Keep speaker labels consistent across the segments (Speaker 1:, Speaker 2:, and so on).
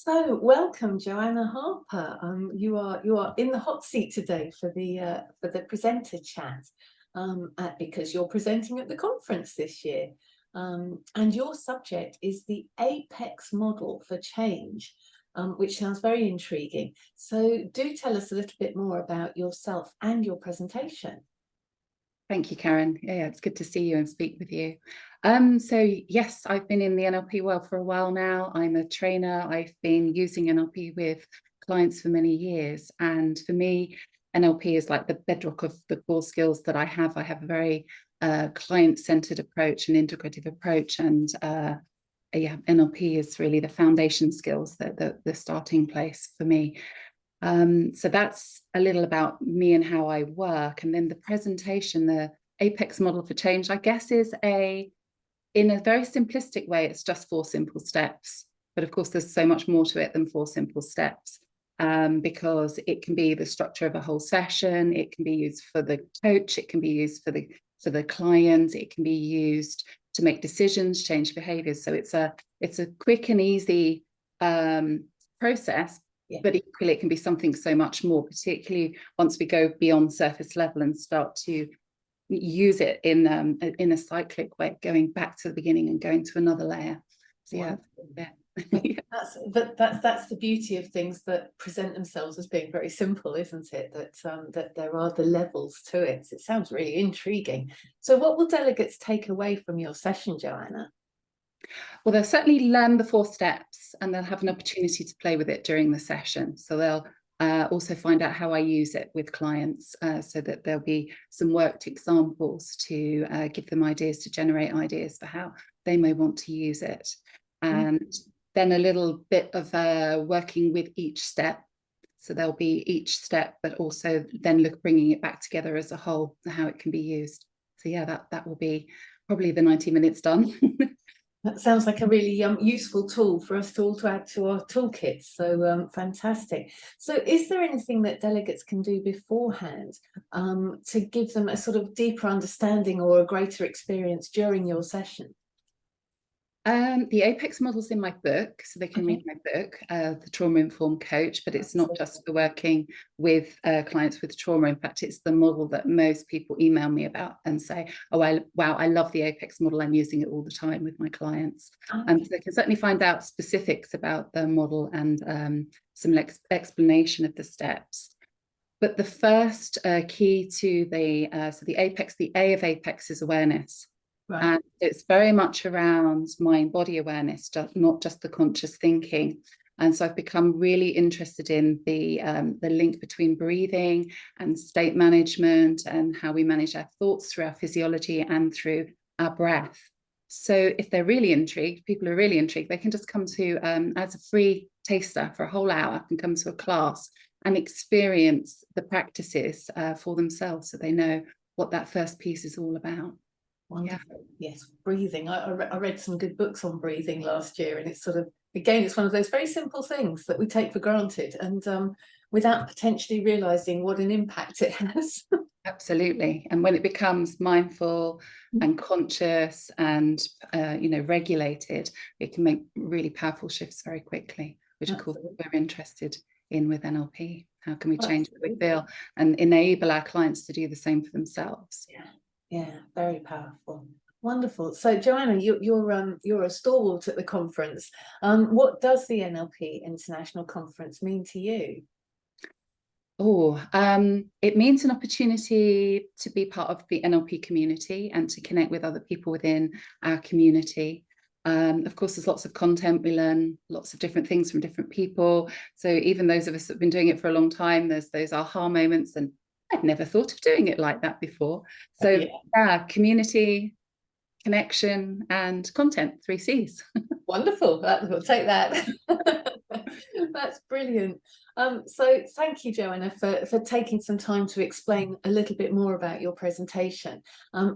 Speaker 1: So, welcome, Joanna Harper. You are in the hot seat today for the presenter chat, because you're presenting at the conference this year, and your subject is the Apex model for change, which sounds very intriguing. So, do tell us a little bit more about yourself and your presentation.
Speaker 2: Thank you, Karen. Yeah, it's good to see you and speak with you. So yes, I've been in the NLP world for a while now. I'm a trainer. I've been using NLP with clients for many years. And for me, NLP is like the bedrock of the core skills that I have. I have a very client-centered approach, an integrative approach. And yeah, NLP is really the foundation skills, the starting place for me. So that's a little about me and how I work. And then the presentation, the Apex model for change, I guess, is in a very simplistic way, it's just 4 simple steps. But of course, there's so much more to it than 4 simple steps, because it can be the structure of a whole session. It can be used for the coach. It can be used for the client. It can be used to make decisions, change behaviors. So it's a quick and easy process. Yeah. But equally, it can be something so much more, particularly once we go beyond surface level and start to use it in a cyclic way, going back to the beginning and going to another layer. So yeah.
Speaker 1: That's the beauty of things that present themselves as being very simple, isn't it? That there are the levels to it. It sounds really intriguing. So what will delegates take away from your session, Joanna?
Speaker 2: Well, they'll certainly learn the 4 steps, and they'll have an opportunity to play with it during the session. So they'll also find out how I use it with clients, so that there'll be some worked examples to give them ideas, to generate ideas for how they may want to use it. And then a little bit of working with each step. So there'll be each step, but also then bringing it back together as a whole, how it can be used. So yeah, that will be probably the 90 minutes done.
Speaker 1: That sounds like a really useful tool for us all to add to our toolkits. So fantastic. So is there anything that delegates can do beforehand to give them a sort of deeper understanding or a greater experience during your session?
Speaker 2: The Apex model's in my book, so they can read my book, The Trauma-Informed Coach, but it's not just for working with clients with trauma. In fact, it's the model that most people email me about and say, oh, wow, I love the Apex model. I'm using it all the time with my clients. So they can certainly find out specifics about the model and some explanation of the steps. But the first key to the Apex, the A of Apex is awareness. Right. And it's very much around mind-body awareness, not just the conscious thinking. And so I've become really interested in the link between breathing and state management and how we manage our thoughts through our physiology and through our breath. So if they're really intrigued, people are really intrigued, they can just come to, as a free taster for a whole hour, can come to a class and experience the practices for themselves, so they know what that first piece is all about.
Speaker 1: Wonderful. Yeah. Yes, breathing. I read some good books on breathing last year, and it's sort of, again, it's one of those very simple things that we take for granted, and without potentially realizing what an impact it has.
Speaker 2: Absolutely. And when it becomes mindful and conscious and regulated, it can make really powerful shifts very quickly, which of course we're interested in with NLP. How can we change what we feel and enable our clients to do the same for themselves?
Speaker 1: Yeah, very powerful. Wonderful. So Joanna, you're a stalwart at the conference. What does the NLP International Conference mean to you?
Speaker 2: It means an opportunity to be part of the NLP community and to connect with other people within our community. Of course, there's lots of content. We learn lots of different things from different people. So even those of us that have been doing it for a long time, there's those aha moments, and I'd never thought of doing it like that before. So yeah, community, connection, and content, 3 C's.
Speaker 1: Wonderful. We'll take that. That's brilliant. So thank you, Joanna, for taking some time to explain a little bit more about your presentation.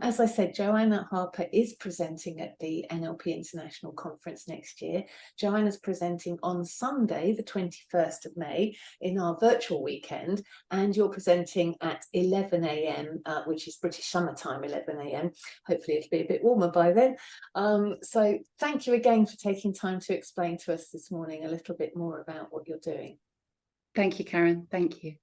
Speaker 1: As I said, Joanna Harper is presenting at the NLP International Conference next year. Joanna's presenting on Sunday, the 21st of May, in our virtual weekend, and you're presenting at 11 a.m., which is British summertime, 11 a.m. Hopefully it'll be a bit warmer by then. So thank you again for taking time to explain to us this morning a little bit more more about what you're doing.
Speaker 2: Thank you, Karen. Thank you.